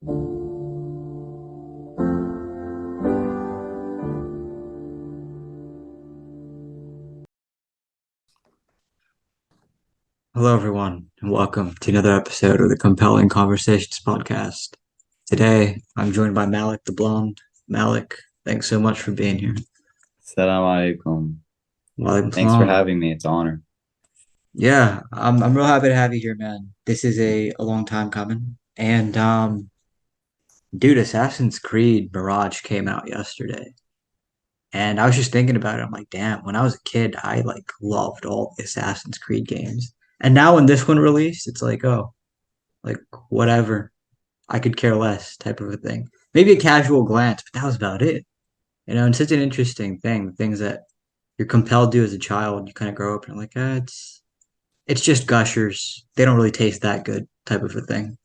Hello, everyone, and welcome to another episode of the Compelling Conversations podcast. Today, I'm joined by Malik the Blond. Malik, thanks so much for being here. Salam alaikum. Walaikum Thanks for salam. having me. It's an honor. Yeah, I'm real happy to have you here, man. This is a long time coming. And dude, Assassin's Creed Mirage came out yesterday. And I was just thinking about it. I'm like, damn, when I was a kid, I like loved all the Assassin's Creed games. And now when this one released, it's like, oh, like whatever. I could care less type of a thing. Maybe a casual glance, but that was about it. And such an interesting thing, things that you're compelled to as a child, you kind of grow up and you're like, it's just gushers. They don't really taste that good type of a thing.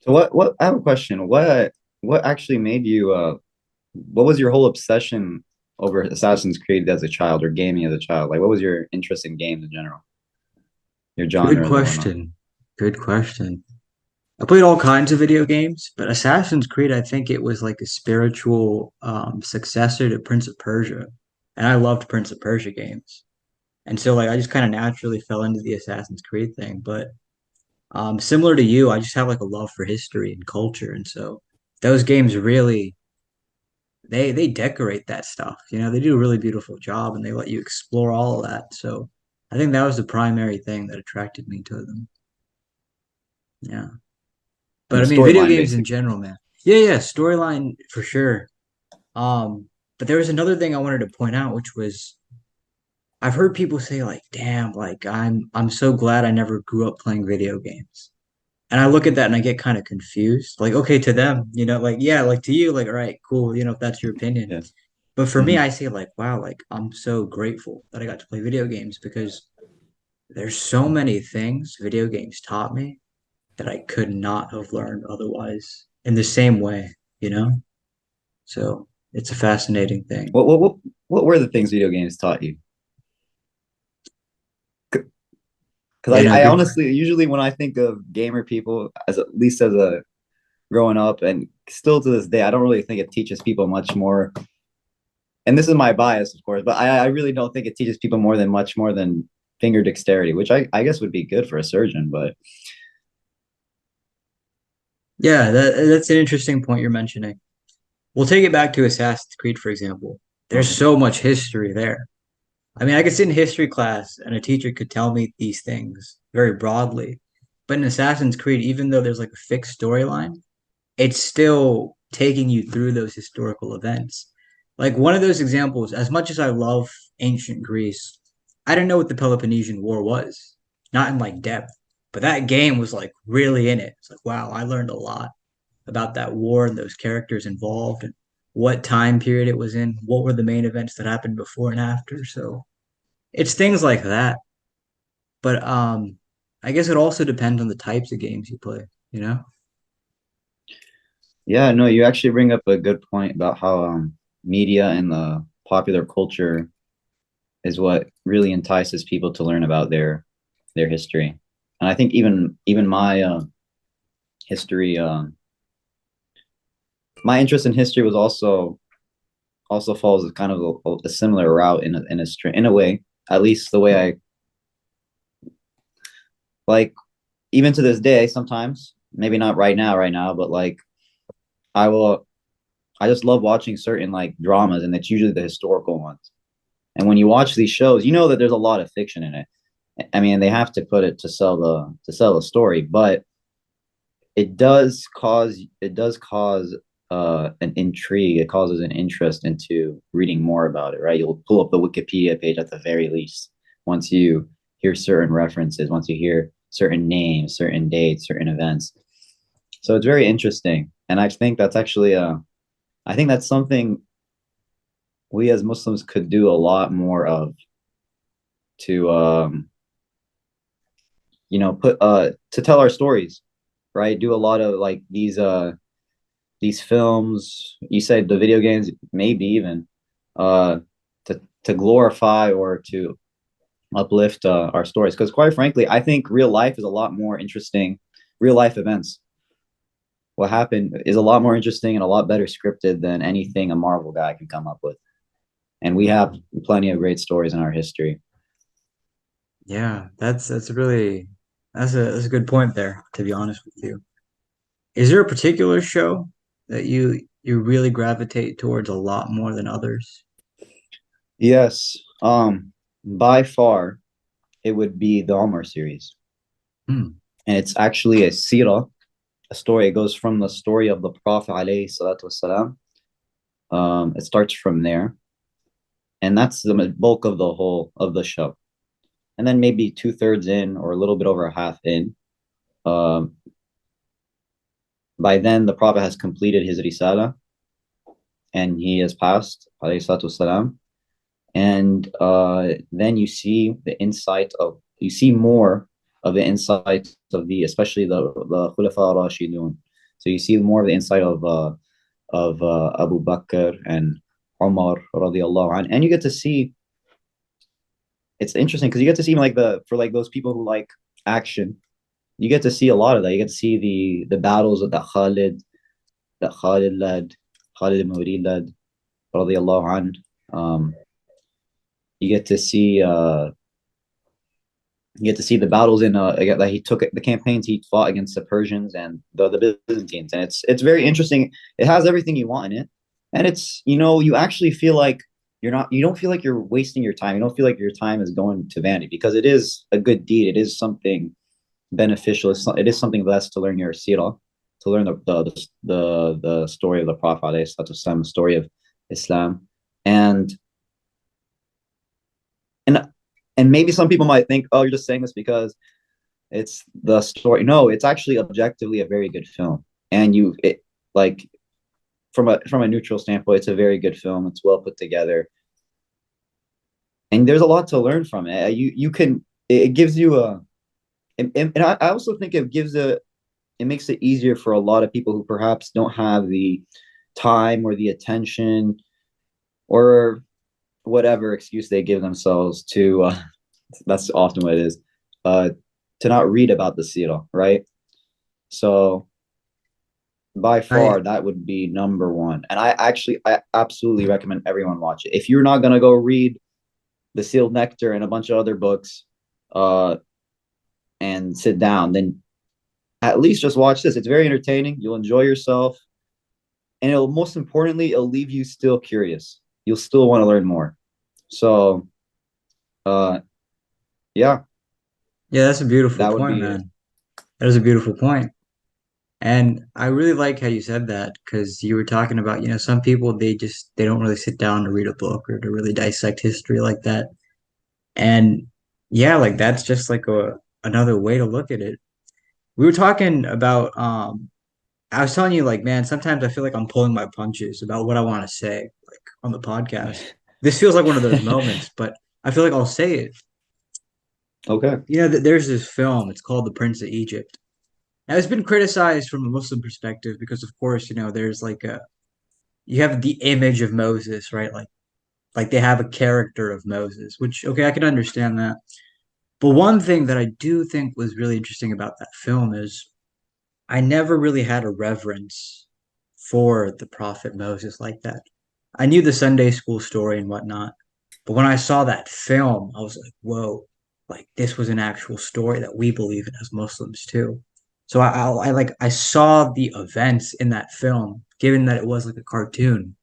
So what I have a question. What actually made you what was your whole obsession over Assassin's Creed as a child or gaming as a child? Like what was your interest in games in general? Your Good genres and whatnot. question. Good question. I played all kinds of video games, but Assassin's Creed, I think it was like a spiritual successor to Prince of Persia. And I loved Prince of Persia games. And so like I just kind of naturally fell into the Assassin's Creed thing. But similar to you, I just have like a love for history and culture, and so those games really they decorate that stuff. They do a really beautiful job, and they let you explore all of that. So I think that was the primary thing that attracted me to them. Yeah, And but the I mean, video storyline games in basically. general, man. Yeah, yeah, storyline for sure. But there was another thing I wanted to point out, which was I've heard people say like, "Damn, like I'm so glad I never grew up playing video games." And I look at that and I get kind of confused. Like, okay, to them, like, yeah, like to you, like, all right, cool, if that's your opinion. Yes. But for me, Hmm. I say, like, wow, like, I'm so grateful that I got to play video games because there's so many things video games taught me that I could not have learned otherwise in the same way, you know? So it's a fascinating thing. What were the things video games taught you? Because Yeah, no, I good. honestly usually when I think of gamer people as at least as a growing up and still to this day, I don't really think it teaches people much more. And this is my bias, of course, but I really don't think it teaches people much more than finger dexterity, which I guess would be good for a surgeon. But Yeah, that's an interesting point you're mentioning. We'll take it back to Assassin's Creed, for example. There's okay, so much history there. I mean, I could sit in history class and a teacher could tell me these things very broadly. But in Assassin's Creed, even though there's like a fixed storyline, it's still taking you through those historical events. Like one of those examples, as much as I love ancient Greece, I didn't know what the Peloponnesian War was, not in like depth. But that game was like really in it. It's like, wow, I learned a lot about that war and those characters involved and what time period it was in, what were the main events that happened before and after. So it's things like that. But I guess it also depends on the types of games you play, you know? yeah, no, you actually bring up a good point about how media and the popular culture is what really entices people to learn about their history. And I think even my history, my interest in history was also follows kind of a similar route in a way, at least the way I like even to this day sometimes maybe not right now but like I will I just love watching certain like dramas and it's usually the historical ones and when you watch these shows you know that there's a lot of fiction in it. I mean they have to put it to sell the story, but it does cause an intrigue. It causes an interest into reading more about it, right? You'll pull up the Wikipedia page at the very least once you hear certain references, once you hear certain names, certain dates, certain events. So it's very interesting, and I think that's actually I think that's something we as Muslims could do a lot more of to put to tell our stories, right? Do a lot of like these films, you said the video games, maybe even uh, to glorify or to uplift our stories. Because quite frankly, I think real life is a lot more interesting real life events. What happened is a lot more interesting and a lot better scripted than anything a Marvel guy can come up with. And we have plenty of great stories in our history. Yeah, that's really that's a good point there, to be honest with you. Is there a particular show that you really gravitate towards a lot more than others? Yes, by far it would be the Omar series, Hmm. and it's actually a sirah, a story. It goes from the story of the Prophet alayhi salatu wasalam. It starts from there, and that's the bulk of the whole of the show. And then maybe two-thirds in, or a little bit over half in, um, by then the Prophet has completed his risala and he has passed, alayhi salatu wasalam. And then you see more of the insights of the, especially the Khulafa Rashidun. So you see more of the insight of Abu Bakr and Umar radiallahu anh. And you get to see, it's interesting because you get to see like for like those people who like action, you get to see a lot of that. You get to see the battles of that Khalid ibn Walid led, radiallahu anh. You get to see the battles in that he took, the campaigns he fought against the Persians and the Byzantines, and it's very interesting. It has everything you want in it, and it's, you actually feel like you don't feel like you're wasting your time. You don't feel like your time is going to vanity because it is a good deed. It is something beneficial. It is something less to learn your sirah, to learn the story of the Prophet, the story of Islam, and and and maybe some people might think, oh, you're just saying this because it's the story. No, it's actually objectively a very good film, and like from a neutral standpoint, it's a very good film. It's well put together, and there's a lot to learn from it. You can it gives you a and I also think it makes it easier for a lot of people who perhaps don't have the time or the attention or whatever excuse they give themselves to that's often what it is, uh to not read about the Sira, right? So by I far that would be number one, and I absolutely recommend everyone watch it. If you're not going to go read the Sealed Nectar and a bunch of other books uh and sit down, then at least just watch this. It's very entertaining, you'll enjoy yourself, and it'll, most importantly, it'll leave you still curious. You'll still want to learn more. So uh yeah, yeah, that's a beautiful that would point, be it. man. That is a beautiful point. And I really like how you said that because you were talking about, some people they don't really sit down to read a book or to really dissect history like that. And yeah, like that's just like a another way to look at it. We were talking about I was telling you like, man, sometimes I feel like I'm pulling my punches about what I want to say like on the podcast. This feels like one of those moments, but I feel like I'll say it. Okay. There's this film, it's called The Prince of Egypt. Now, it's been criticized from a Muslim perspective because, of course, there's like you have the image of Moses, right? Like they have a character of Moses, which, okay, I can understand that. But one thing that I do think was really interesting about that film is I never really had a reverence for the prophet Moses like that. I knew the Sunday school story and whatnot, but when I saw that film, I was like, whoa, like this was an actual story that we believe in as Muslims too. So I saw the events in that film, given that it was like a cartoon.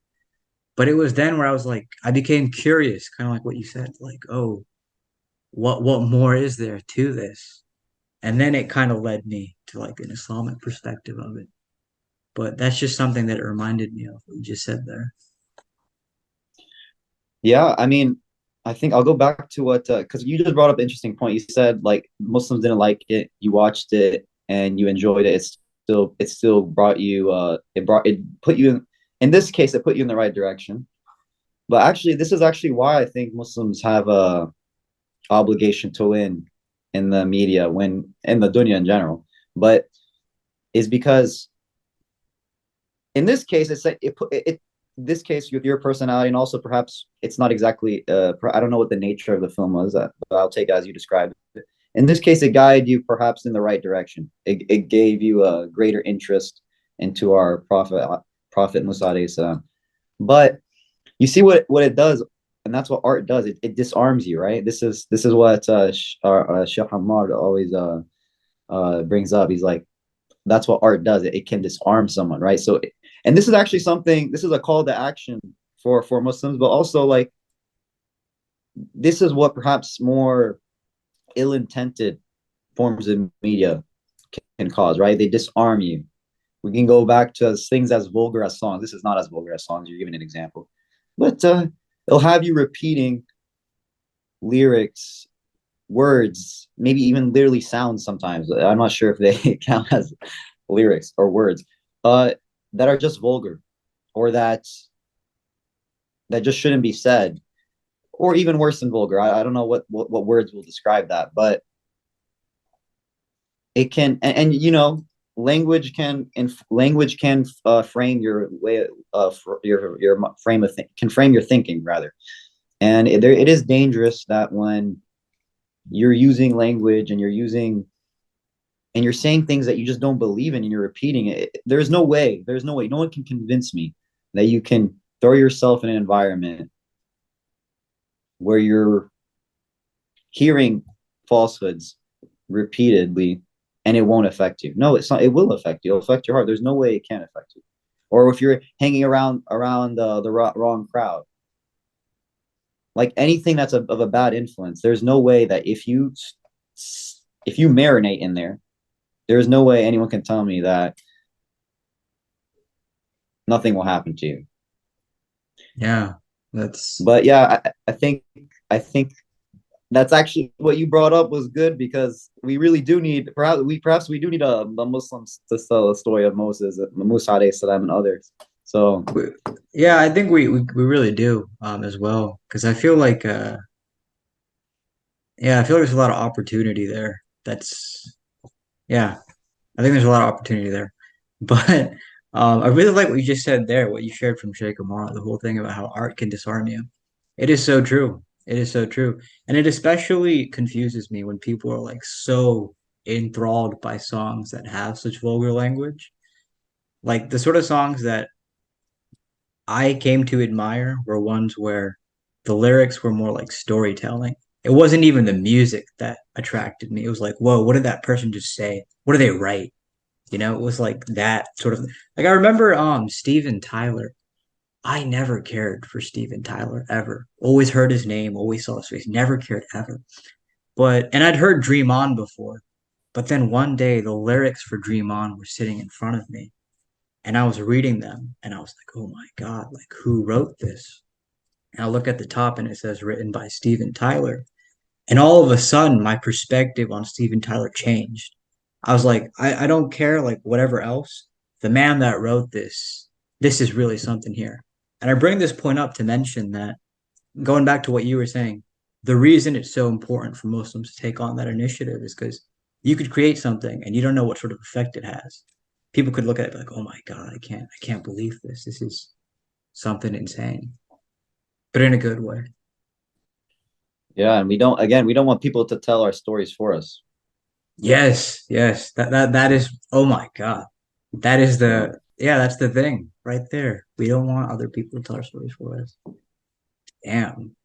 But it was then where I was like, I became curious, kind of like what you said, like, oh, what more is there to this? And then it kind of led me to like an Islamic perspective of it. But that's just something that it reminded me of what you just said there. Yeah, I mean, I think I'll go back to what, because you just brought up an interesting point. You said like Muslims didn't like it, you watched it and you enjoyed it. It still brought you it put you in this case it put you in the right direction. But actually, this is actually why I think Muslims have a obligation to win in the media, when in the dunya in general. But is because in this case, it this case with your personality, and also perhaps it's not exactly I don't know what the nature of the film was, but I'll take it as you described it. In this case, it guided you perhaps in the right direction. It gave you a greater interest into our Prophet Musa alayhi salam. But you see what it does, and that's what art does. It disarms you, right? This is what Sheikh Hamad always brings up. He's like, that's what art does. It can disarm someone, right? So, and this is actually something. This is a call to action for Muslims, but also like this is what perhaps more ill-intended forms of media can cause, right? They disarm you. We can go back to things as vulgar as songs. This is not as vulgar as songs. You're giving an example, but it'll have you repeating lyrics, words, maybe even literally sounds. Sometimes I'm not sure if they count as lyrics or words, uh, that are just vulgar or that just shouldn't be said, or even worse than vulgar. I don't know what words will describe that, but it can, and you know, language can frame your way your frame of can frame your thinking rather, and it is dangerous that when you're using language and you're saying things that you just don't believe in and you're repeating it. There's no way no one can convince me that you can throw yourself in an environment where you're hearing falsehoods repeatedly and it won't affect you. No, it's not. It will affect you. It'll affect your heart. There's no way it can't affect you. Or if you're hanging around the wrong crowd, like anything that's of a bad influence, there's no way that if you marinate in there, there's no way anyone can tell me that nothing will happen to you. Yeah, that's But yeah, I think that's actually what you brought up was good because we really do need perhaps we do need the Muslims to tell the story of Moses, Musa alayhi salam, and others. So yeah, I think we really do as well because I feel like yeah, I feel like there's a lot of opportunity there. That's yeah, I think there's a lot of opportunity there. But I really like what you just said there, what you shared from Sheikh Amar, the whole thing about how art can disarm you. It is so true. It is so true. And it especially confuses me when people are like so enthralled by songs that have such vulgar language. Like the sort of songs that I came to admire were ones where the lyrics were more like storytelling. It wasn't even the music that attracted me. It was like, whoa, what did that person just say? What did they write? You know, it was like that sort of like I remember Steven Tyler. I never cared for Steven Tyler ever. Always heard his name, always saw his face, never cared ever. But and I'd heard Dream On before. But then one day the lyrics for Dream On were sitting in front of me and I was reading them and I was like, "Oh my God, like who wrote this?" And I look at the top and it says written by Steven Tyler. And all of a sudden my perspective on Steven Tyler changed. I was like, I don't care like whatever else. The man that wrote this is really something here. And I bring this point up to mention that going back to what you were saying, the reason it's so important for Muslims to take on that initiative is because you could create something and you don't know what sort of effect it has. People could look at it like, oh my God, I can't believe this. This is something insane, but in a good way. yeah, and we don't want people to tell our stories for us. Yes, yes. That is, oh my God. That is So yeah, that's the thing right there. We don't want other people to tell our stories for us. Damn.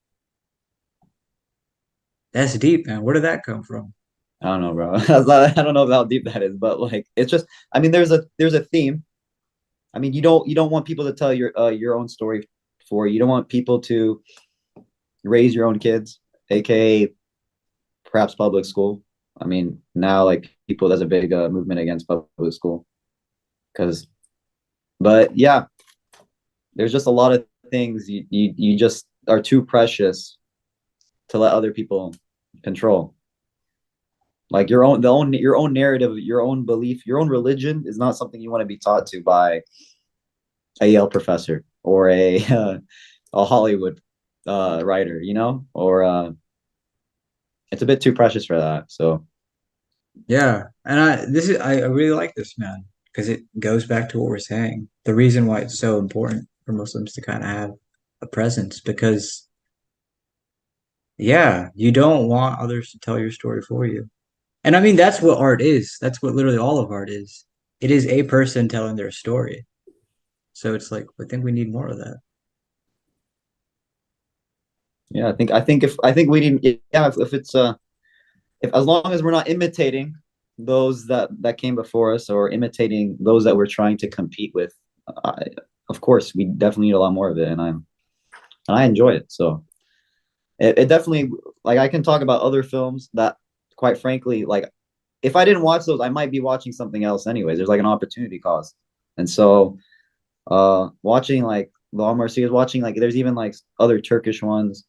That's deep, man. Where did that come from? I don't know, bro. I don't know how deep that is, but like it's just I mean there's a theme. I mean you don't want people to tell your own story for you. You don't want people to raise your own kids, aka perhaps public school. I mean, now like people, there's a big movement against public school because, but yeah, there's just a lot of things you just are too precious to let other people control. Like your own narrative, your own belief, your own religion is not something you want to be taught to by a Yale professor or a Hollywood writer, or it's a bit too precious for that. So Yeah. And I really like this, man, because it goes back to what we're saying. The reason why it's so important for Muslims to kind of have a presence, because yeah, you don't want others to tell your story for you. And I mean, that's what art is. That's what literally all of art is. It is a person telling their story. So it's like, I think we need more of that. Yeah, I think we didn't. Yeah, if it's if as long as we're not imitating those that came before us or imitating those that we're trying to compete with, I, of course we definitely need a lot more of it, and I enjoy it. So it definitely, like, I can talk about other films that, quite frankly, like, if I didn't watch those, I might be watching something else anyways. There's like an opportunity cost, and so watching like the Omar series, watching like there's even like other Turkish ones,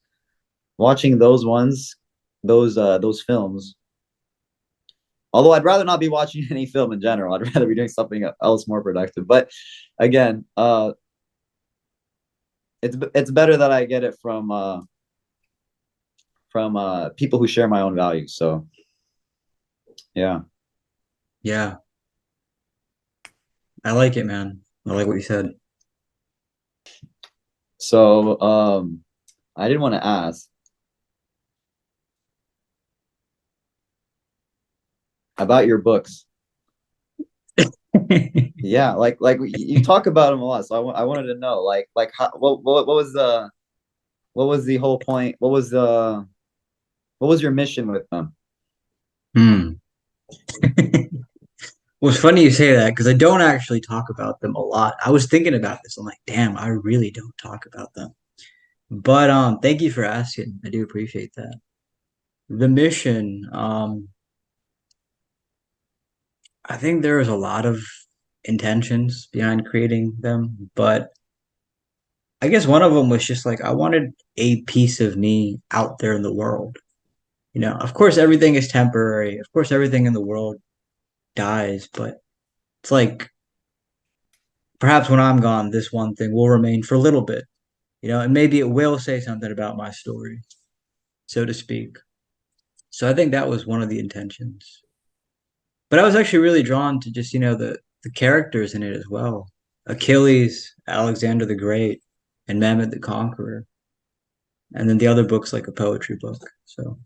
watching those ones, those films. Although I'd rather not be watching any film in general, I'd rather be doing something else more productive. But again, it's better that I get it from people who share my own values. So yeah. Yeah, I like it, man. I like what you said. So I did want to ask about your books. Yeah, like you talk about them a lot, so I wanted to know, like how, what was the whole point? What was your mission with them? Hmm. Well, it's funny you say that because I don't actually talk about them a lot. I was thinking about this. I'm like, damn, I really don't talk about them. But thank you for asking. I do appreciate that. The mission, I think there was a lot of intentions behind creating them, but I guess one of them was just like I wanted a piece of me out there in the world. Of course everything is temporary. Of course everything in the world dies, but it's like perhaps when I'm gone, this one thing will remain for a little bit, and maybe it will say something about my story, so to speak. So I think that was one of the intentions. But I was actually really drawn to just, the characters in it as well. Achilles, Alexander the Great, and Mehmed the Conqueror. And then the other book's like a poetry book. So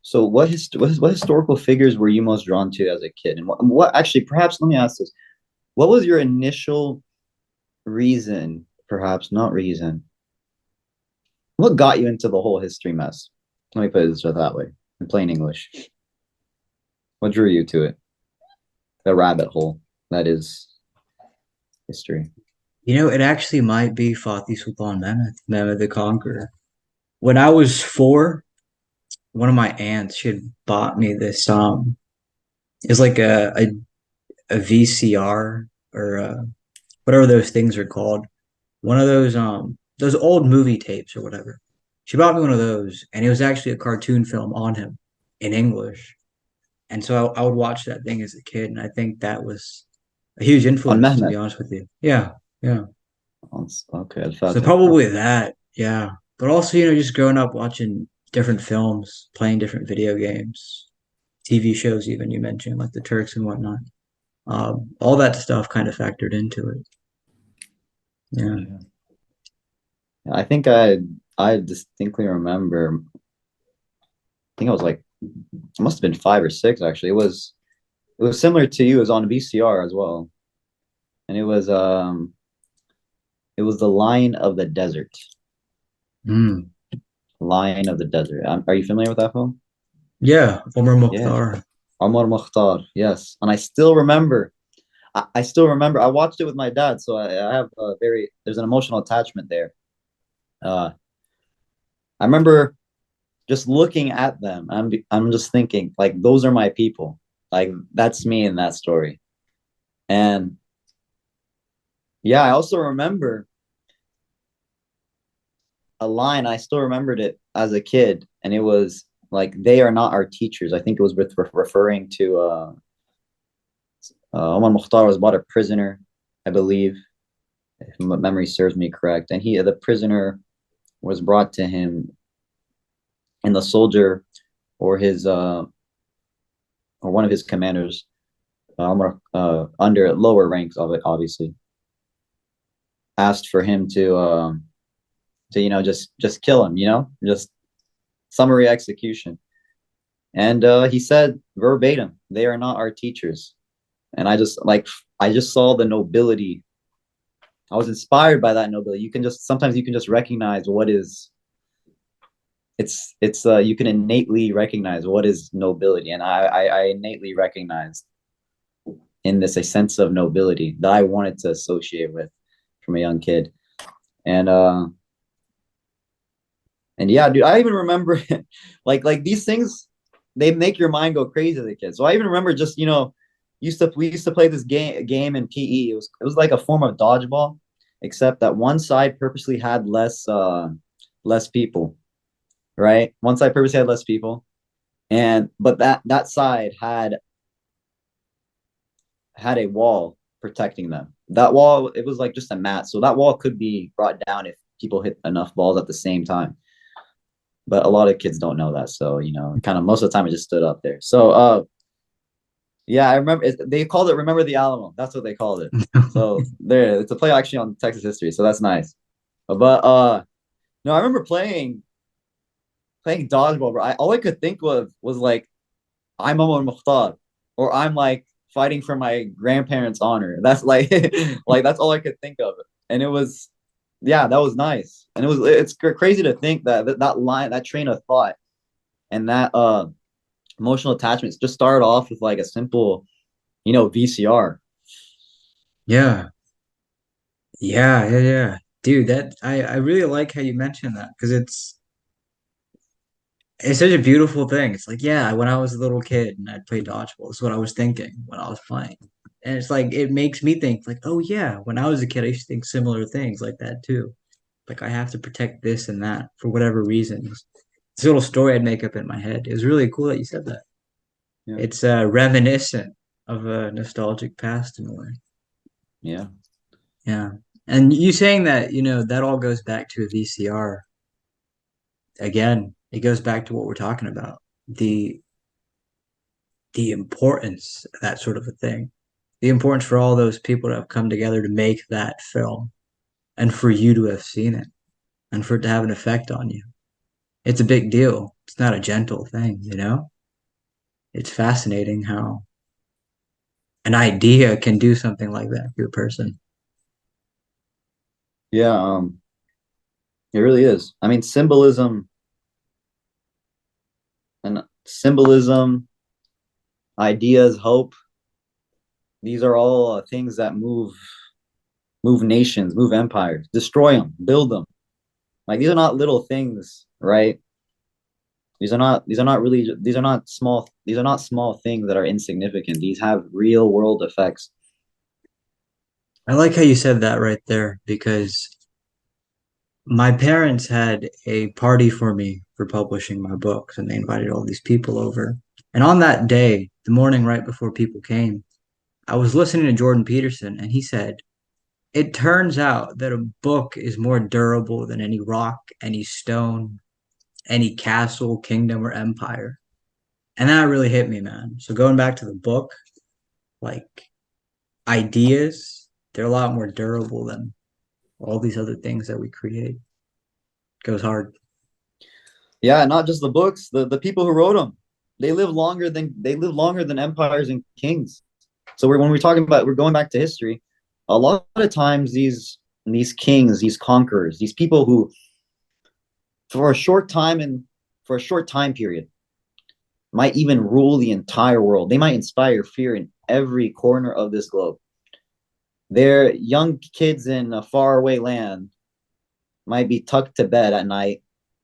So what historical figures were you most drawn to as a kid? And what actually, perhaps let me ask this. What was your initial reason, perhaps not reason, what got you into the whole history mess? Let me put it that way, in plain English. What drew you to it? The rabbit hole that is history. it actually might be Fatih Sultan Mehmed, Mehmed the Conqueror. When I was 4, one of my aunts, she had bought me this it's like a VCR or whatever those things are called. One of those old movie tapes or whatever. She bought me one of those, and it was actually a cartoon film on him in English. And so I would watch that thing as a kid, and I think that was a huge On influence, to be Mehmet. honest with you. Yeah, yeah. Okay, So Al-Fatih. probably that, yeah. But also, just growing up watching different films, playing different video games, TV shows, even you mentioned, like the Turks and whatnot. All that stuff kind of factored into it. Yeah. Yeah. I think I distinctly remember. I think I was like, it must have been 5 or 6 actually. It was similar to you. It was on VCR as well, and it was the Lion of the Desert. Mm. Lion of the Desert. Are you familiar with that film? Yeah, Omar Yeah, Mukhtar. Omar Mukhtar. Yes, and I still remember. I still remember. I watched it with my dad, so I have a very there's an emotional attachment there. Uh, I remember just looking at them. I'm just thinking like those are my people. Like that's me in that story. And yeah, I also remember a line. I still remembered it as a kid, and it was like they are not our teachers. I think it was referring to Omar Mukhtar was bought a prisoner, I believe, if memory serves me correct. And the prisoner was brought to him, and the soldier or his or one of his commanders, under lower ranks of it, obviously, asked for him to just kill him, just summary execution. And he said verbatim, they are not our teachers. And I just saw the nobility. I was inspired by that nobility. You can just sometimes you can just recognize what is it's you can innately recognize what is nobility. And I innately recognized in this a sense of nobility that I wanted to associate with from a young kid. And and yeah, dude, I even remember like these things, they make your mind go crazy as a kid. So I even remember just, we used to play this game in PE. It was like a form of dodgeball, except that one side purposely had less people, right? One side purposely had less people. And but that side had a wall protecting them. That wall, it was like just a mat. So that wall could be brought down if people hit enough balls at the same time. But a lot of kids don't know that. So, kind of most of the time it just stood up there. So, yeah, I remember they called it Remember the Alamo. That's what they called it. So there, it's a play actually on Texas history. So that's nice. But no, I remember playing dodgeball, bro. All I could think was like, I'm Omar Mukhtar, or I'm like fighting for my grandparents' honor. That's like like that's all I could think of. And it was, yeah, that was nice. And it's crazy to think that line, that train of thought, and that emotional attachments just started off with like a simple, VCR. Yeah. Yeah, yeah, yeah. Dude, I really like how you mentioned that because it's such a beautiful thing. It's like, yeah, when I was a little kid and I'd play dodgeball, that's what I was thinking when I was playing. And it's like it makes me think like, oh yeah, when I was a kid, I used to think similar things like that too. Like I have to protect this and that for whatever reasons. This little story I'd make up in my head. It was really cool that you said that. Yeah. It's reminiscent of a nostalgic past in a way. Yeah. Yeah. And you saying that, that all goes back to a VCR. Again, it goes back to what we're talking about. The importance of that sort of a thing. The importance for all those people to have come together to make that film and for you to have seen it and for it to have an effect on you. It's a big deal. It's not a gentle thing. It's fascinating how an idea can do something like that to a person. Yeah. It really is. I mean, symbolism, ideas, hope. These are all things that move nations, move empires, destroy them, build them. Like these are not little things, right? These are not small things that are insignificant. These have real world effects. I like how you said that right there because my parents had a party for me for publishing my books and they invited all these people over. And on that day, the morning right before people came, I was listening to Jordan Peterson and he said, it turns out that a book is more durable than any rock, any stone, any castle, kingdom, or empire. And that really hit me, man. So going back to the book, like ideas, they're a lot more durable than all these other things that we create. Goes hard. Yeah, not just the books, the people who wrote them. They live longer than empires and kings. So when we're talking about, we're going back to history. A lot of times these kings, these conquerors, these people who for a short time and for a short time period might even rule the entire world. They might inspire fear in every corner of this globe. Their young kids in a faraway land might be tucked to bed at night,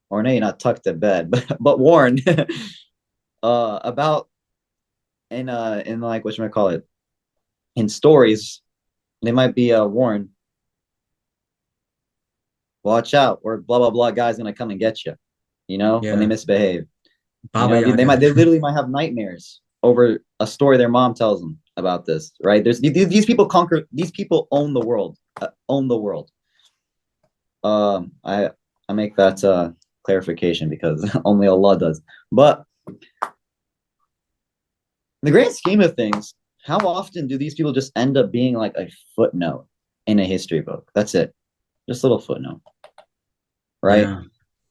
or maybe not tucked to bed, but warned about in like what should I call it, in stories. They might be warned, watch out, or blah blah blah guy's gonna come and get you. When they Yeah. misbehave. Baba Yaga. They literally might have nightmares over a story their mom tells them about this. Right? There's these people conquer. These people own the world. Own the world. I make that clarification because only Allah does. But in the grand scheme of things, how often do these people just end up being like a footnote in a history book? That's it, just a little footnote, right? Yeah.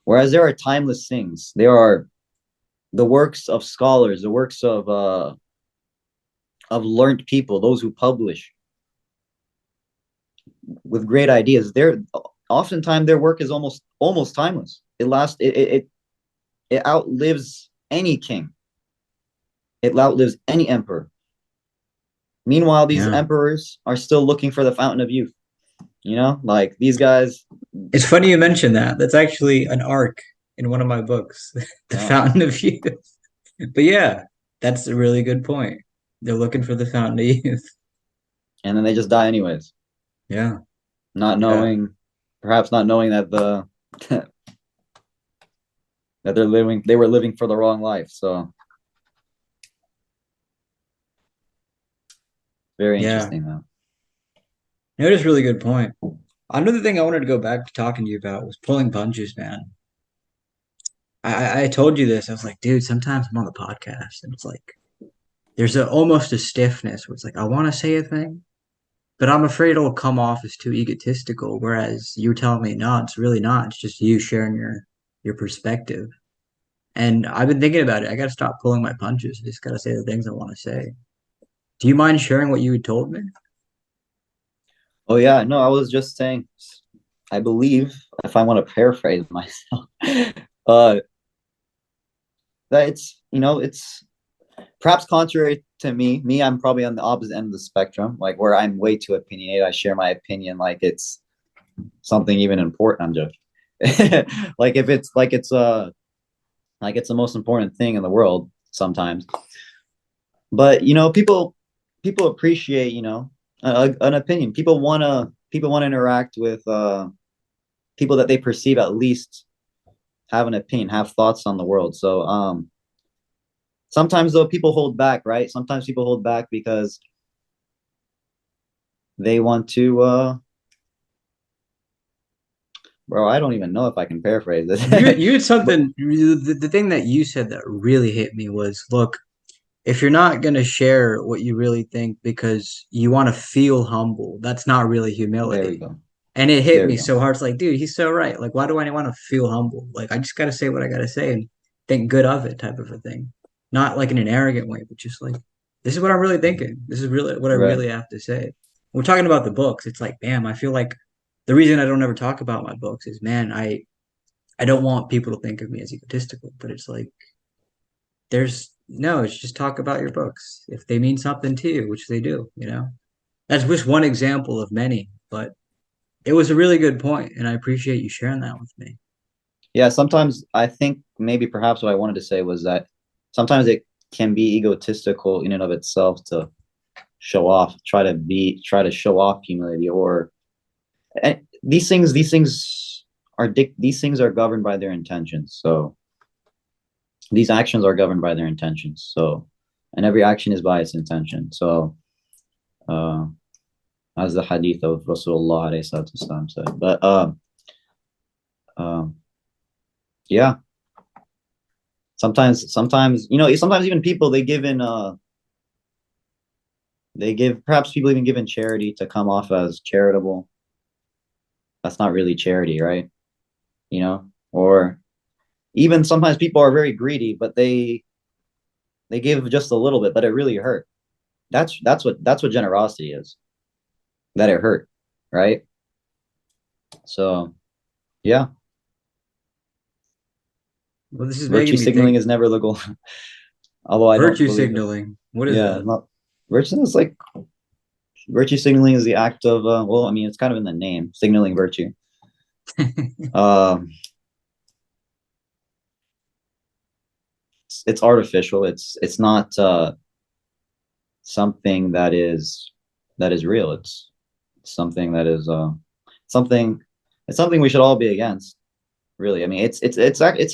Whereas there are timeless things. There are the works of scholars, the works of learned people, those who publish with great ideas. They're oftentimes their work is almost timeless. It outlives any king. It outlives any emperor. Meanwhile, these Yeah. emperors are still looking for the fountain of youth. Like these guys. It's funny you mentioned that. That's actually an arc in one of my books, The Oh, Fountain of Youth. But yeah, that's a really good point. They're looking for the Fountain of Youth. and then they just die anyways, Yeah. not Yeah. knowing, perhaps not knowing that that they were living for the wrong life. So very Yeah. interesting though. No, it is a really good point. Another thing I wanted to go back to talking to you about was pulling punches, man. I told you this. I was like, dude, sometimes I'm on the podcast and it's like there's almost a stiffness where it's like I want to say a thing, but I'm afraid it'll come off as too egotistical. Whereas you're telling me, no, it's really not. It's just you sharing your perspective. And I've been thinking about it. I got to stop pulling my punches. I just got to say the things I want to say. Do you mind sharing what you had told me? Oh yeah, no, I was just saying. I believe, if I want to paraphrase myself, uh, that it's perhaps contrary to me. I'm probably on the opposite end of the spectrum, like where I'm way too opinionated. I share my opinion like it's something even important. I'm joking. Like if it's like it's the most important thing in the world sometimes. But people appreciate an opinion. People want to interact with people that they perceive at least have an opinion, have thoughts on the world. So sometimes though people hold back, right? Sometimes people hold back because they want to bro, I don't even know if I can paraphrase this. You had But something. The thing that you said that really hit me was, look, if you're not going to share what you really think because you want to feel humble, that's not really there we humility. go. And it hit There we me go. so hard. It's like, dude, he's so right. Like, why do I want to feel humble? Like, I just got to say what I got to say and think good of it, type of a thing. Not like in an arrogant way, but just like, this is what I'm really thinking. This is really what I Right. really have to say. We're talking about the books. It's like, damn, I feel like the reason I don't ever talk about my books is, man, I don't want people to think of me as egotistical, but it's like, there's no, it's just talk about your books. If they mean something to you, which they do. That's just one example of many, but it was a really good point, and I appreciate you sharing that with me. Yeah, sometimes I think maybe perhaps what I wanted to say was that sometimes it can be egotistical in and of itself to show off, try to show off humility or and these things are governed by their intentions. So these actions are governed by their intentions. So and every action is by its intention. So uh as the hadith of Rasulullah alayhi salatu wasalam said. But um yeah, sometimes sometimes even people they give perhaps people even given charity to come off as charitable. That's not really charity, right? Or even sometimes people are very greedy, but they give just a little bit, but it really hurt. That's what generosity is. That it hurt, right? So yeah, Well, this is virtue making me signaling think. is never the goal. Although I don't Virtue believe it. signaling. What is Yeah, that? not virtue is like virtue signaling is the act of well, I mean it's kind of in the name, signaling virtue. Um, it's artificial. It's not something that is real. It's something that is something it's something we should all be against. Really, I mean, it's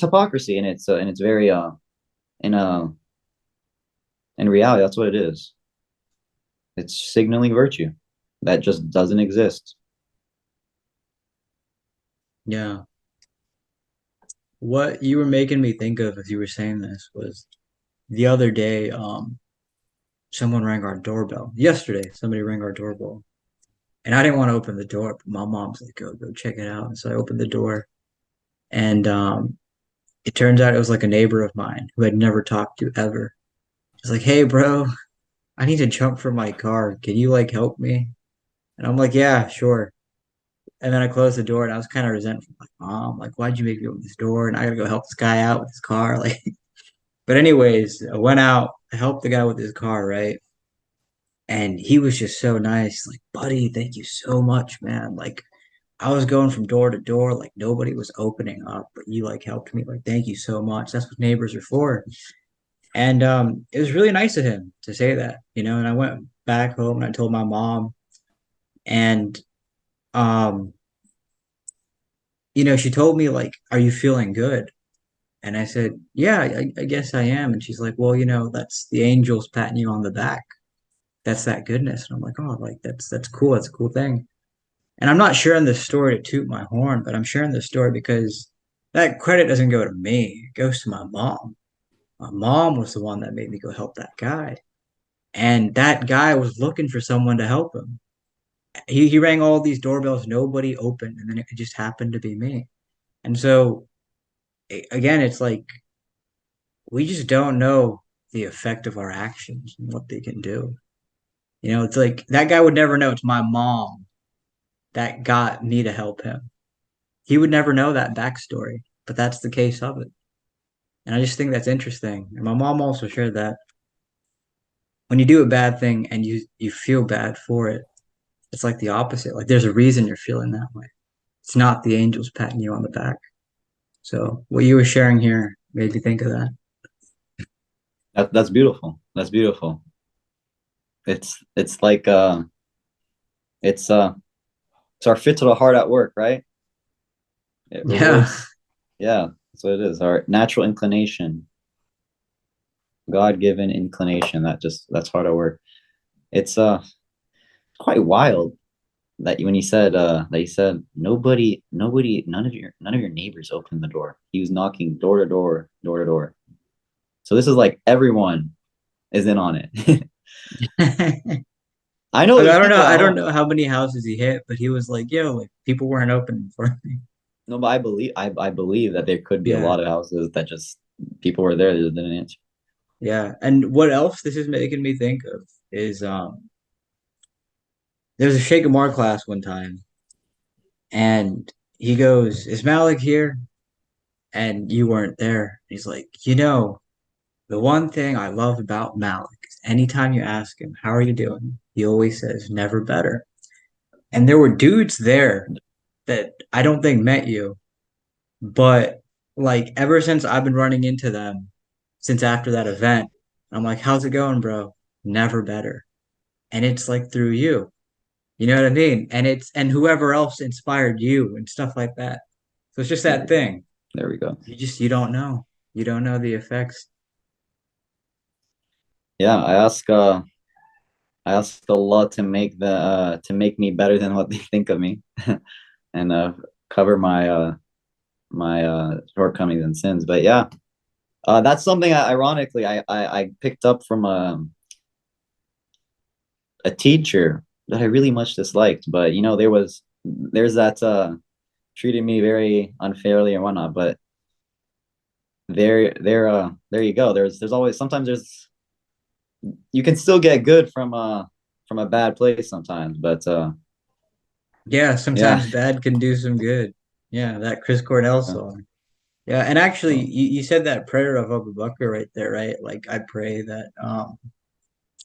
hypocrisy, and it's very in in reality, that's what it is. It's signaling virtue that just doesn't exist. Yeah. What you were making me think of as you were saying this was the other day, someone rang our doorbell. Yesterday, somebody rang our doorbell. And I didn't want to open the door, but my mom's like, go check it out. And so I opened the door And it turns out it was like a neighbor of mine who I'd never talked to ever. He's like, "Hey, bro, I need to jump from my car. Can you like help me?" And I'm like, "Yeah, sure." And then I closed the door and I was kind of resentful. Like, Mom, like, why'd you make me open this door? And I gotta go help this guy out with his car. Like, but anyways, I went out, I helped the guy with his car, right? And he was just so nice. Like, buddy, thank you so much, man. Like, I was going from door to door, like nobody was opening up, but you like helped me. Like, thank you so much. That's what neighbors are for. And it was really nice of him to say that, you know. And I went back home and I told my mom, and um, you know, she told me like, "Are you feeling good?" And I said, "Yeah, I guess I am." And she's like, "Well, you know, that's the angels patting you on the back. That's that goodness." And I'm like, "Oh, like that's cool. That's a cool thing." And I'm not sharing this story to toot my horn, but I'm sharing this story because that credit doesn't go to me. It goes to my mom. My mom was the one that made me go help that guy. And that guy was looking for someone to help him. He rang all these doorbells, nobody opened, and then it just happened to be me. And so again, it's like we just don't know the effect of our actions and what they can do. You know, it's like that guy would never know it's my mom that got me to help him. He would never know that backstory, but that's the case of it. And I just think that's interesting. And my mom also shared that when you do a bad thing and you feel bad for it, it's like the opposite. Like there's a reason you're feeling that way. It's not the angels patting you on the back. So what you were sharing here made me think of that. That's beautiful. That's beautiful. It's like it's it's our fit to the heart at work, right? It Yeah. rewards. Yeah, that's what it is. Our natural inclination, God-given inclination. That's hard at work. It's quite wild that when he said nobody none of your neighbors opened the door. He was knocking door to door, door to door. So this is like everyone is in on it. I I know there's don't know. people at I don't home. know how many houses he hit, but he was like, "Yo, like people weren't opening for me." No, but I believe that there could be a Yeah, lot of houses that just people were there, they just didn't answer. yeah. And what else this is making me think of is there was a Sheikh Amar class one time, and he goes, "Is Malik here?" And you weren't there. He's like, "You know, the one thing I love about Malik is anytime you ask him, 'How are you doing?' He always says, 'Never better.'" And there were dudes there that I don't think met you, but like ever since I've been running into them since after that event, I'm like, "How's it going, bro?" Never better. And it's like through you. You know what I mean? And whoever else inspired you and stuff like that. So it's just There that we go. thing. There we go. You don't know. You don't know the effects. Yeah, I ask Allah to make me better than what they think of me and cover my shortcomings and sins. But yeah, that's something ironically I picked up from a teacher that I really much disliked. But you know, there's that treated me very unfairly and whatnot. But there you go. There's always sometimes there's you can still get good from a bad place sometimes. But Yeah, yeah, sometimes bad can do some good. Yeah, that Chris Cornell song. Yeah, and actually so you said that prayer of Abu Bakr right there, right? Like I pray that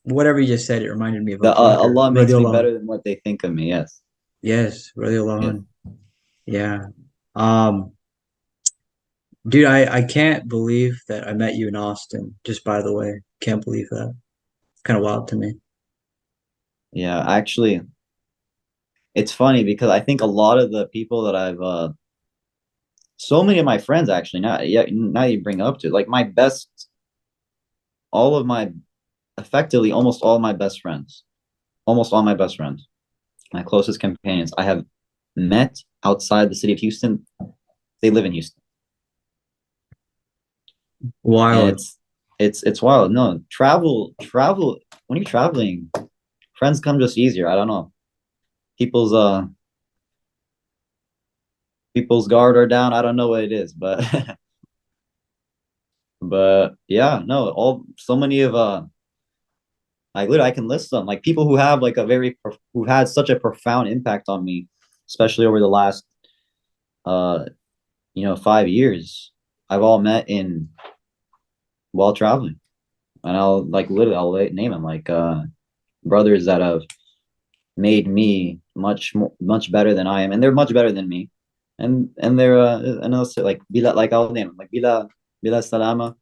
whatever you just said, it reminded me of the Abu Bakr. Allah makes me Radiallahu. better than what they think of me. Yes, Yes, yes. radiallahu. Yeah. Um, dude, I can't believe that I met you in Austin, just by the way. Can't believe that. It's kind of wild to me. Yeah, actually, it's funny because I think a lot of the people that so many of my friends actually now, yeah, now you bring up to it, like my best, all of my, effectively almost all my best friends, my closest companions, I have met outside the city of Houston. They live in Houston, and Wild. it's wild. No, travel. When you're traveling, friends come just easier. I don't know. People's people's guard are down. I don't know what it is, but but yeah, no, all so many of like literally I can list them like people who have like a who've had such a profound impact on me, especially over the last 5 years. I've all met in while traveling, and I'll like literally I'll name them like brothers that have made me much better than I am, and they're much better than me, and they're and also like Bila, like I'll name them like Bila Salama,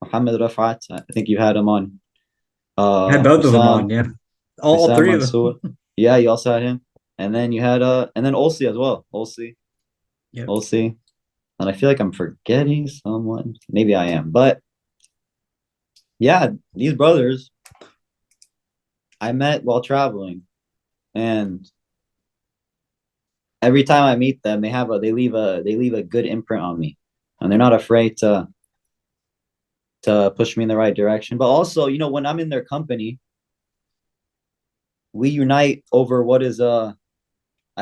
Muhammad Rafat. I think you had him on. I had both of them on, Hussam yeah. All Hussam three of them. Mansour. Yeah, you also had him, and then you had and then Olsi as well. Yep. Olsi, and I feel like I'm forgetting someone. Maybe I am, but yeah, these brothers I met while traveling, and every time I meet them, they leave a good imprint on me, and they're not afraid to push me in the right direction. But also, when I'm in their company, we unite over what is I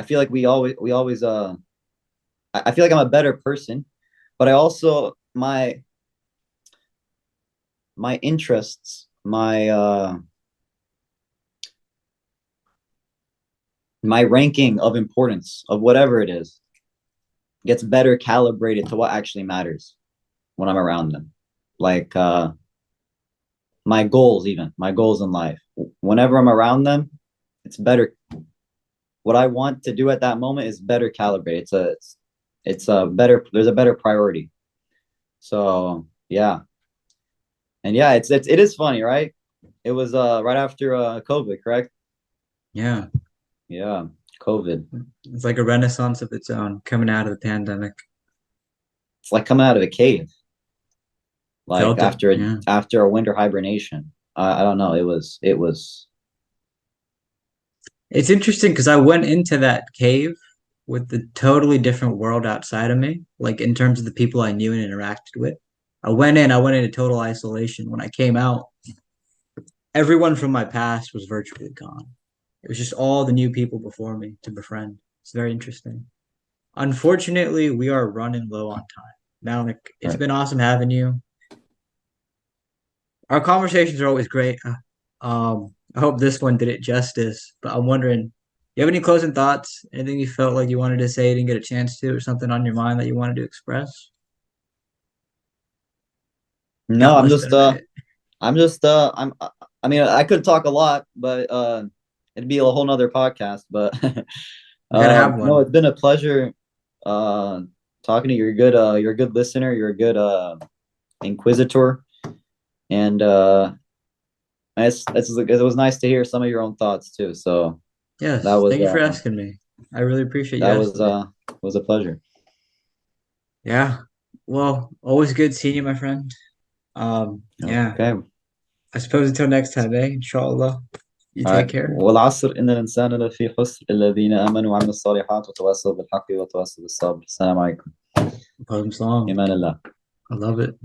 feel like we always I feel like I'm a better person, but I also my interests, my ranking of importance of whatever it is gets better calibrated to what actually matters when I'm around them. Like my goals, even my goals in life. Whenever I'm around them, it's better. What I want to do at that moment is better calibrated. It's a better. There's a better priority. So yeah, and yeah, it is funny, right? It was right after COVID, correct? Yeah. Yeah, COVID. It's like a renaissance of its own coming out of the pandemic. It's like coming out of a cave, like Felt it. Yeah. after a winter hibernation. I don't know. It was. It's interesting because I went into that cave with the totally different world outside of me, like in terms of the people I knew and interacted with. I went into total isolation. When I came out, everyone from my past was virtually gone. It was just all the new people before me to befriend. It's very interesting. Unfortunately, we are running low on time. Malik, it's been awesome having you. Our conversations are always great. I hope this one did it justice, but I'm wondering, you have any closing thoughts? Anything you felt like you wanted to say, didn't get a chance to, or something on your mind that you wanted to express? No, Got less than a minute. I mean, I could talk a lot, but it'd be a whole nother podcast. But We gotta have no, one. it's been a pleasure uh talking to you. You're a good listener, you're a good inquisitor, and it was nice to hear some of your own thoughts too. So that Yes, was thank you for asking me. I really appreciate you that asking me. was a pleasure. Yeah. Well, always good seeing you, my friend. Yeah. Okay. I suppose until next time, eh? Inshallah. You All take right. care. والعصر إن الإنسان لفي خسر الذين آمنوا وعملوا الصالحات وتواصوا بالحق وتواصوا بالصبر. السلام عليكم. Problem song. إيمان الله. I love it.